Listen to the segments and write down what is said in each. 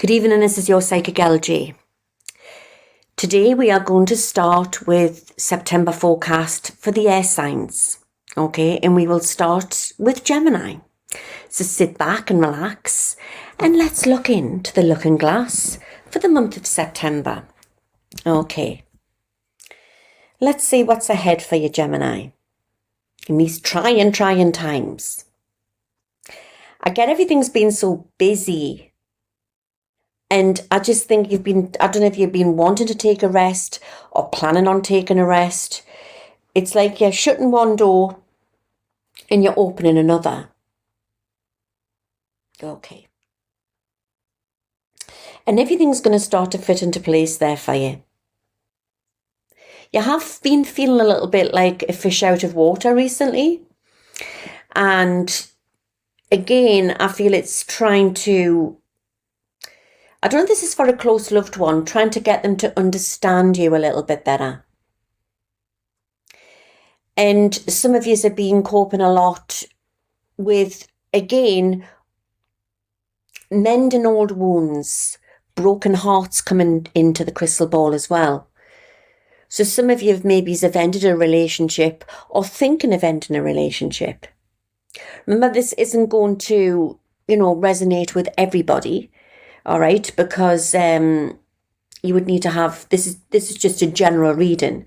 Good evening, this is your Psychic LG. Today we are going to start with September forecast for the air signs, okay? And we will start with Gemini. So sit back and relax and let's look into the looking glass for the month of September. Okay, let's see what's ahead for you, Gemini, in these trying times. I get everything's been so busy. And I just think I don't know if you've been wanting to take a rest or planning on taking a rest. It's like you're shutting one door and you're opening another. Okay. And everything's going to start to fit into place there for you. You have been feeling a little bit like a fish out of water recently. And again, I feel it's trying to... I don't know if this is for a close loved one, trying to get them to understand you a little bit better. And some of you have been coping a lot with, again, mending old wounds, broken hearts coming into the crystal ball as well. So some of you have ended a relationship or thinking of ending a relationship. Remember, this isn't going to, resonate with everybody. All right, because you would need to have, this is just a general reading,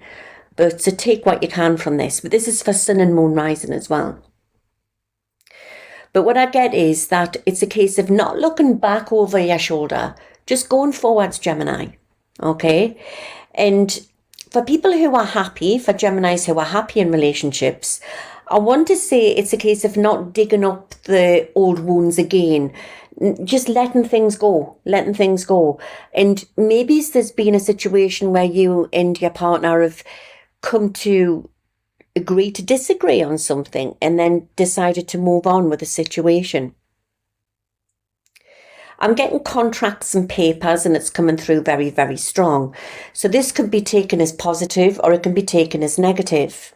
but so take what you can from this. But this is for sun and moon rising as well. But what I get is that it's a case of not looking back over your shoulder, just going forwards, Gemini. Okay, and for people who are happy, for Geminis who are happy in relationships, I want to say it's a case of not digging up the old wounds again. Just letting things go. And maybe there's been a situation where you and your partner have come to agree to disagree on something and then decided to move on with the situation. I'm getting contracts and papers and it's coming through very, very strong. So this could be taken as positive or it can be taken as negative.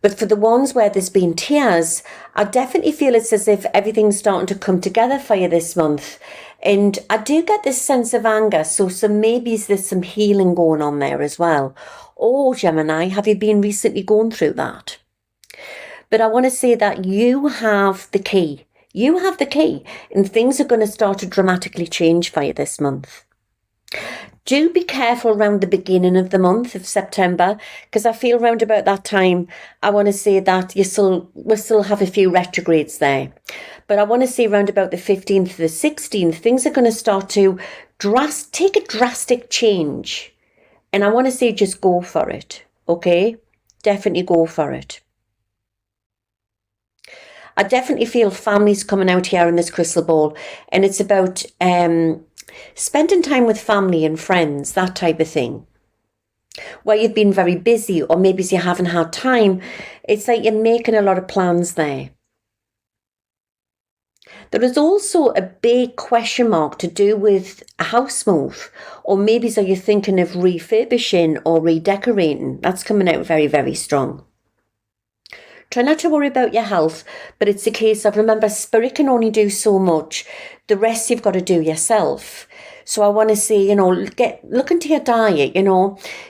But for the ones where there's been tears, I definitely feel it's as if everything's starting to come together for you this month. And I do get this sense of anger. So maybe there's some healing going on there as well. Oh, Gemini, have you been recently going through that? But I want to say that you have the key. You have the key. And things are going to start to dramatically change for you this month. Do be careful around the beginning of the month of September, because I feel around about that time, I want to say that we'll still have a few retrogrades there. But I want to say around about the 15th to the 16th, things are going to start to take a drastic change. And I want to say just go for it, okay? Definitely go for it. I definitely feel families coming out here in this crystal ball, and it's about... spending time with family and friends, that type of thing. Where you've been very busy or maybe you haven't had time, it's like you're making a lot of plans there. There is also a big question mark to do with a house move, or maybe so you're thinking of refurbishing or redecorating. That's coming out very, very strong. Try not to worry about your health, but it's a case of, remember, spirit can only do so much. The rest you've got to do yourself. So I want to say, look into your diet,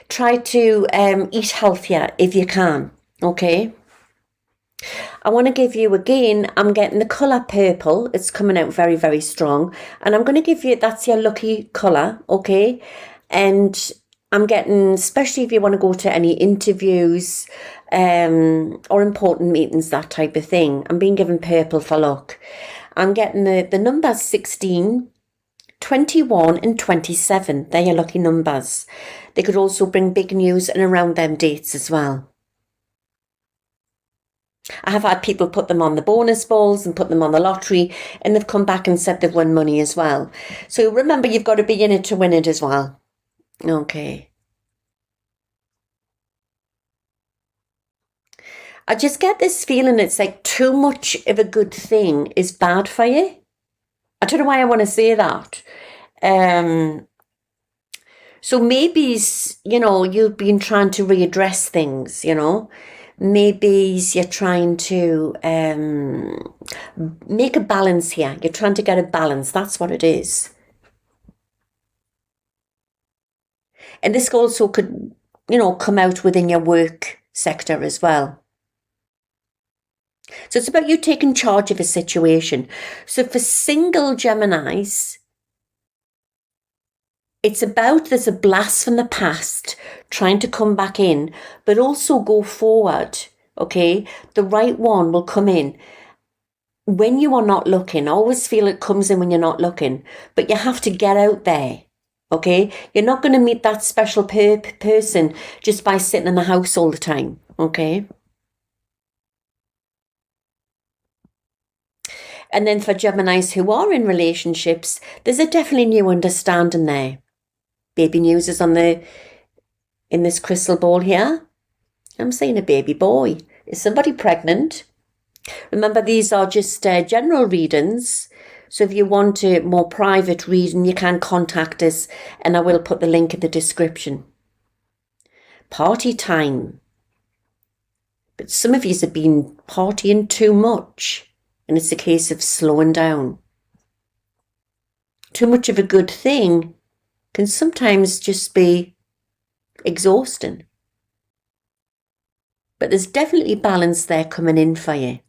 try to eat healthier if you can, okay? I want to give you, again, I'm getting the colour purple. It's coming out very, very strong. And I'm going to give you, that's your lucky colour, okay? And I'm getting, especially if you want to go to any interviews or important meetings, that type of thing. I'm being given purple for luck. I'm getting the numbers 16, 21 and 27. They're your lucky numbers. They could also bring big news and around them dates as well. I have had people put them on the bonus balls and put them on the lottery, and they've come back and said they've won money as well. So remember, you've got to be in it to win it as well. Okay. I just get this feeling it's like too much of a good thing is bad for you. I don't know why I want to say that. So maybe, you've been trying to readdress things, maybe you're trying to make a balance here. You're trying to get a balance. That's what it is. And this also could, come out within your work sector as well. So it's about you taking charge of a situation. So for single Geminis, it's about there's a blast from the past trying to come back in, but also go forward, okay? The right one will come in when you are not looking. I always feel it comes in when you're not looking, but you have to get out there, okay? You're not going to meet that special person just by sitting in the house all the time, okay? And then for Geminis who are in relationships, there's a definitely new understanding there. Baby news is in this crystal ball here. I'm seeing a baby boy. Is somebody pregnant? Remember, these are just general readings. So if you want a more private reading, you can contact us, and I will put the link in the description. Party time. But some of you have been partying too much, and it's a case of slowing down. Too much of a good thing can sometimes just be exhausting. But there's definitely balance there coming in for you.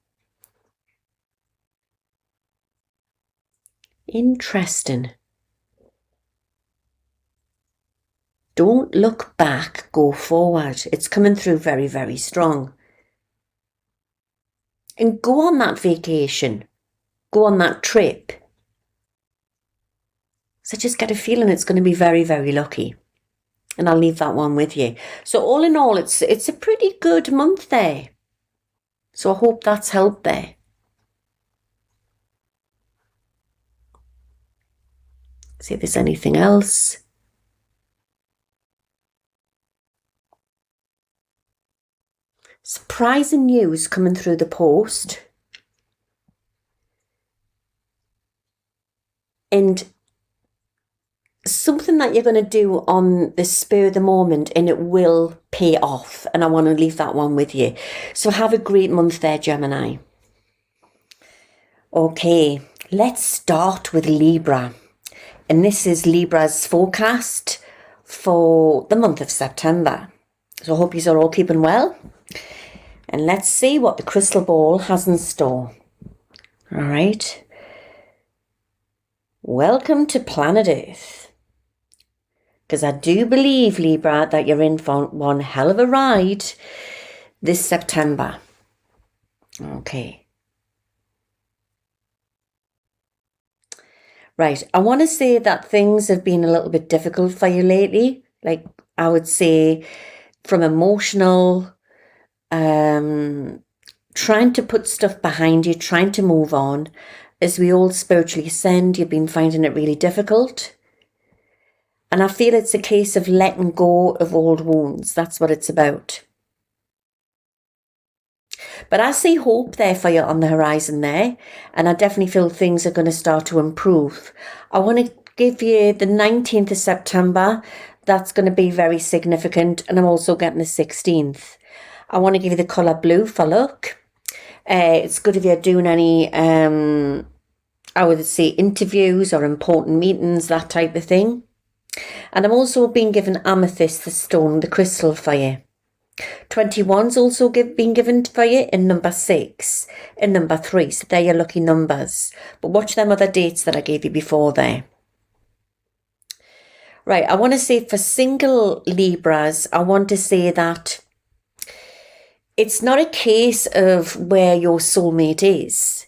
Interesting. Don't look back, go forward. It's coming through very, very strong. And go on that vacation. Go on that trip. So I just get a feeling it's going to be very, very lucky. And I'll leave that one with you. So all in all, it's a pretty good month there. So I hope that's helped there. See if there's anything else. Surprising news coming through the post. And something that you're going to do on the spur of the moment, and it will pay off. And I want to leave that one with you. So have a great month there, Gemini. Okay, let's start with Libra. And this is Libra's forecast for the month of September. So I hope you are all keeping well. And let's see what the crystal ball has in store. All right. Welcome to planet Earth. Because I do believe, Libra, that you're in for one hell of a ride this September. Okay. Right. I want to say that things have been a little bit difficult for you lately. Like, I would say from emotional, trying to put stuff behind you, trying to move on. As we all spiritually ascend, you've been finding it really difficult. And I feel it's a case of letting go of old wounds. That's what it's about. But I see hope there for you on the horizon there. And I definitely feel things are going to start to improve. I want to give you the 19th of September. That's going to be very significant. And I'm also getting the 16th. I want to give you the colour blue for luck. It's good if you're doing any, I would say, interviews or important meetings, that type of thing. And I'm also being given amethyst, the stone, the crystal for you. 21's also been given for you in number 6 and number 3. So they're your lucky numbers. But watch them other dates that I gave you before there. Right, I want to say for single Libras, I want to say that it's not a case of where your soulmate is.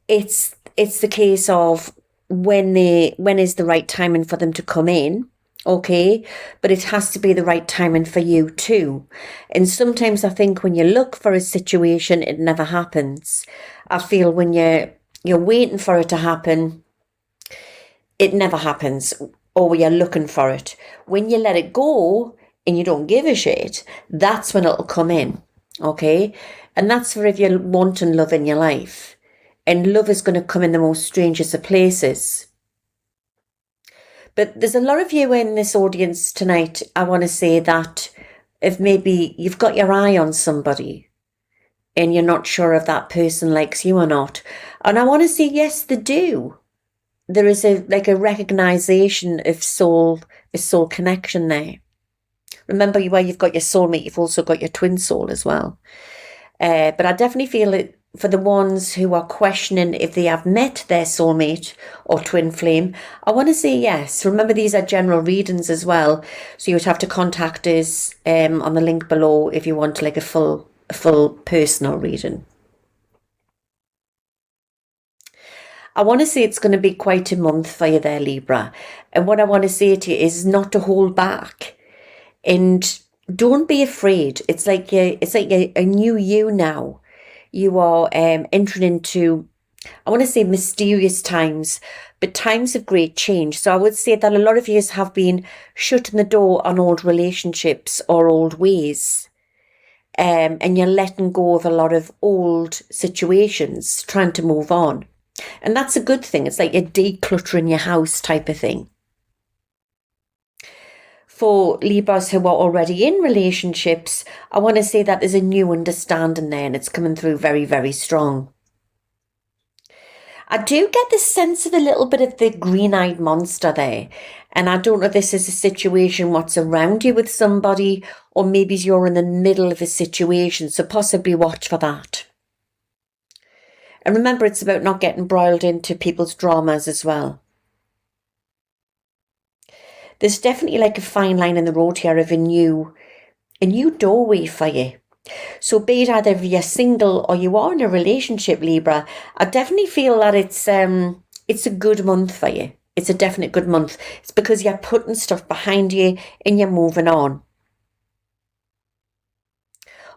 It's the case of when is the right timing for them to come in, okay? But it has to be the right timing for you too. And sometimes I think when you look for a situation, it never happens. I feel when you're waiting for it to happen, it never happens, or you're looking for it. When you let it go and you don't give a shit, that's when it'll come in, okay? And that's for if you're wanting love in your life. And love is going to come in the most strangest of places. But there's a lot of you in this audience tonight, I want to say that if maybe you've got your eye on somebody and you're not sure if that person likes you or not. And I want to say, yes, they do. There is a recognition of a soul connection there. Remember, where you've got your soulmate, you've also got your twin soul as well. But I definitely feel it for the ones who are questioning if they have met their soulmate or twin flame. I want to say yes. Remember, these are general readings as well. So you would have to contact us on the link below if you want like a full personal reading. I want to say it's going to be quite a month for you there, Libra. And what I want to say to you is not to hold back. And don't be afraid. It's like a new you now. You are entering into, I want to say, mysterious times, but times of great change. So I would say that a lot of you have been shutting the door on old relationships or old ways. And you're letting go of a lot of old situations, trying to move on. And that's a good thing. It's like you're decluttering your house type of thing. For Libras who are already in relationships, I want to say that there's a new understanding there and it's coming through very, very strong. I do get the sense of a little bit of the green-eyed monster there. And I don't know if this is a situation what's around you with somebody, or maybe you're in the middle of a situation. So possibly watch for that. And remember, it's about not getting embroiled into people's dramas as well. There's definitely like a fine line in the road here of a new doorway for you. So be it either you're single or you are in a relationship, Libra, I definitely feel that it's a good month for you. It's a definite good month. It's because you're putting stuff behind you and you're moving on.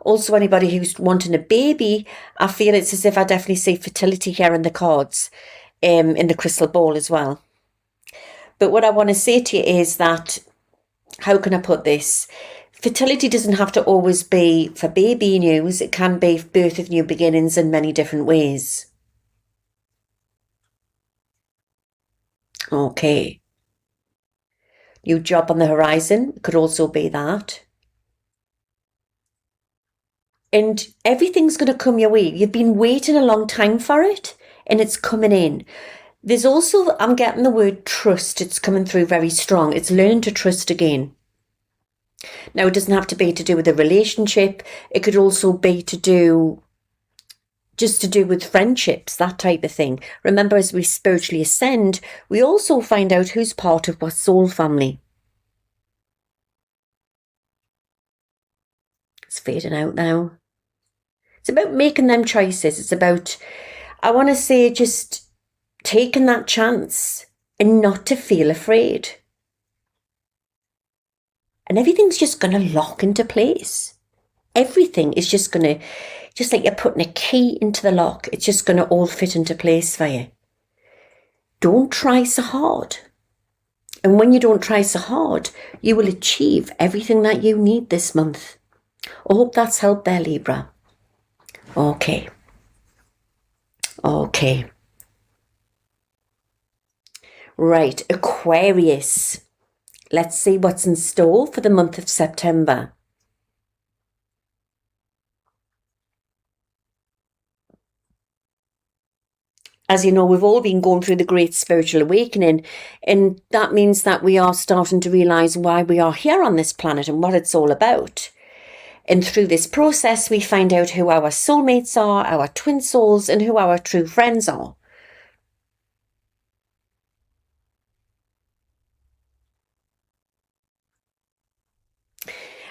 Also, anybody who's wanting a baby, I feel it's as if I definitely see fertility here in the cards, in the crystal ball as well. But what I want to say to you is that, how can I put this? Fertility doesn't have to always be for baby news. It can be birth of new beginnings in many different ways. Okay. New job on the horizon could also be that. And everything's going to come your way. You've been waiting a long time for it and it's coming in. There's also, I'm getting the word trust. It's coming through very strong. It's learning to trust again. Now, it doesn't have to be to do with a relationship. It could also be to do with friendships, that type of thing. Remember, as we spiritually ascend, we also find out who's part of what soul family. It's fading out now. It's about making them choices. It's about, I want to say, just taking that chance and not to feel afraid. And everything's just going to lock into place. Everything is just going to, just like you're putting a key into the lock, it's just going to all fit into place for you. Don't try so hard. And when you don't try so hard, you will achieve everything that you need this month. I hope that's helped there, Libra. Okay. Right, Aquarius. Let's see what's in store for the month of September. As you know, we've all been going through the great spiritual awakening, and that means that we are starting to realise why we are here on this planet and what it's all about. And through this process, we find out who our soulmates are, our twin souls, and who our true friends are.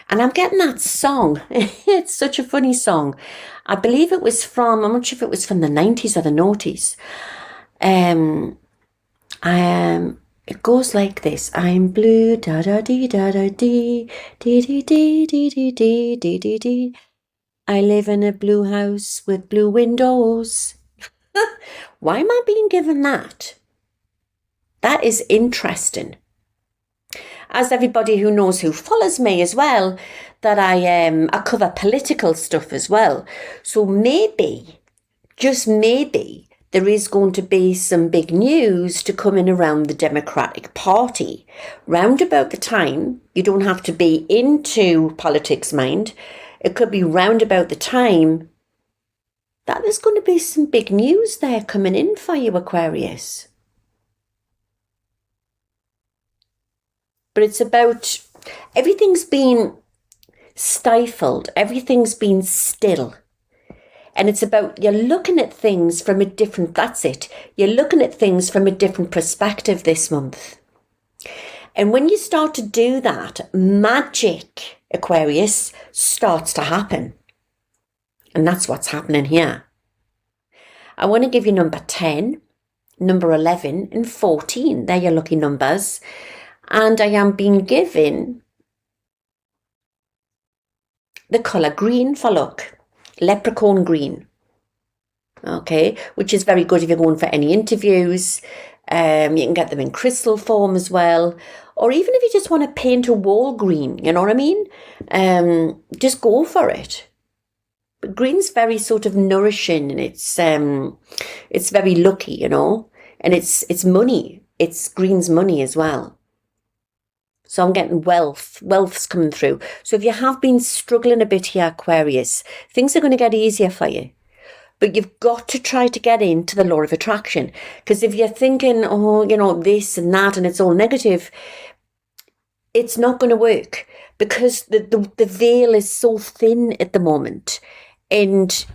And I'm getting that song. It's such a funny song. I believe it was from, I'm not sure if it was from the 90s or the noughties. It goes like this. I'm blue, da da dee da da dee, dee dee dee dee dee dee dee dee dee. I live in a blue house with blue windows. Why am I being given that? That is interesting. As everybody who knows who follows me as well, that I cover political stuff as well. So maybe, just maybe, there is going to be some big news to come in around the Democratic Party. Round about the time, you don't have to be into politics, mind. It could be round about the time that there's going to be some big news there coming in for you, Aquarius. But it's about everything's been stifled, everything's been still. And it's about you're looking at things from a different, that's it. You're looking at things from a different perspective this month. And when you start to do that, magic, Aquarius, starts to happen. And that's what's happening here. I want to give you number 10, number 11 and 14. They're your lucky numbers. And I am being given the colour green for luck. Leprechaun green. Okay, which is very good if you're going for any interviews. You can get them in crystal form as well. Or even if you just want to paint a wall green, you know what I mean? Just go for it. But green's very sort of nourishing, and it's very lucky, you know. And it's money. It's green's money as well. So I'm getting wealth. Wealth's coming through. So if you have been struggling a bit here, Aquarius, things are going to get easier for you. But you've got to try to get into the law of attraction. Because if you're thinking, oh, you know, this and that, and it's all negative, it's not going to work. Because the veil is so thin at the moment. And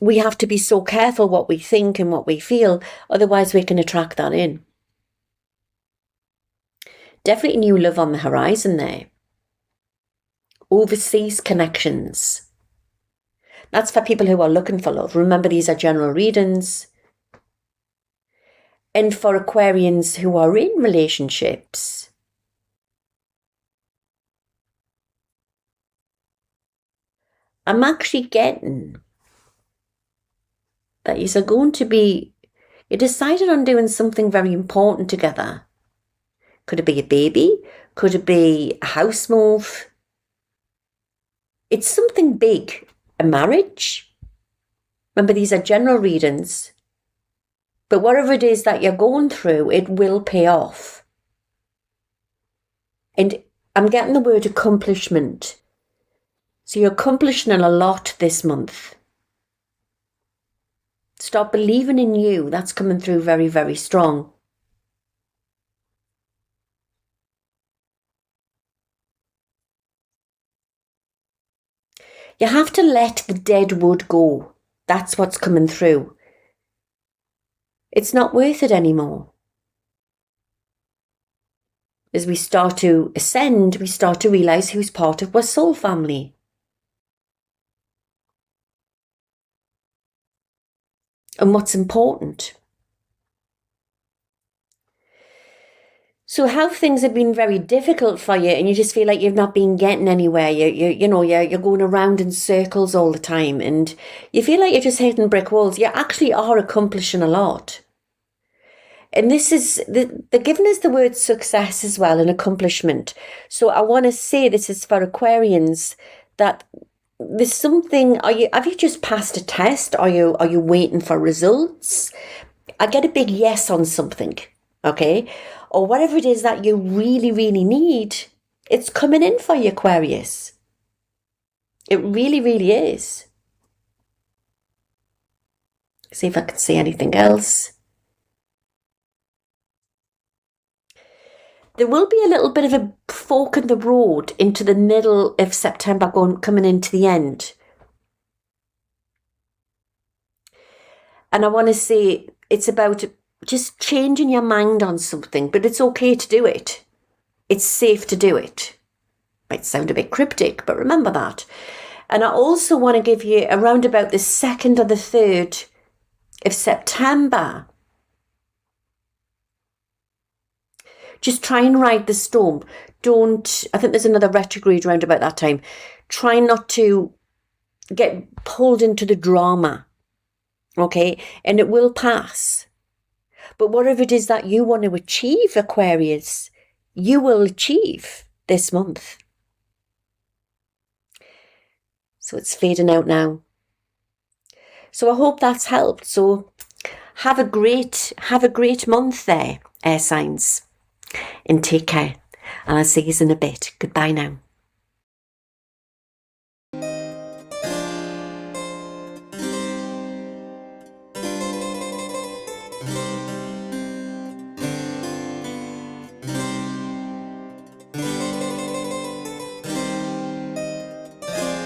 we have to be so careful what we think and what we feel. Otherwise, we can attract that in. Definitely new love on the horizon there. Overseas connections. That's for people who are looking for love. Remember, these are general readings. And for Aquarians who are in relationships, I'm actually getting that you're going to be, you decided on doing something very important together. Could it be a baby? Could it be a house move? It's something big. A marriage? Remember, these are general readings. But whatever it is that you're going through, it will pay off. And I'm getting the word accomplishment. So you're accomplishing a lot this month. Start believing in you. That's coming through very, very strong. You have to let the dead wood go. That's what's coming through. It's not worth it anymore. As we start to ascend, we start to realise who's part of our soul family. And what's important. So how things have been very difficult for you and you just feel like you've not been getting anywhere. You're going around in circles all the time and you feel like you're just hitting brick walls. You actually are accomplishing a lot. And this is, they're giving us the word success as well, and accomplishment. So I want to say this is for Aquarians, that there's something, have you just passed a test? Are you waiting for results? I get a big yes on something, okay? Or whatever it is that you really, really need, it's coming in for you, Aquarius. It really, really is. See if I can see anything else. There will be a little bit of a fork in the road into the middle of September, coming into the end. And I want to say it's about just changing your mind on something, but it's okay to do it. It's safe to do it. Might sound a bit cryptic, but remember that. And I also want to give you around about the 2nd or the 3rd of September. Just try and ride the storm. I think there's another retrograde around about that time. Try not to get pulled into the drama. Okay? And it will pass. But whatever it is that you want to achieve, Aquarius, you will achieve this month. So it's fading out now. So I hope that's helped. So Have a great month there, air signs. And take care. And I'll see you in a bit. Goodbye now.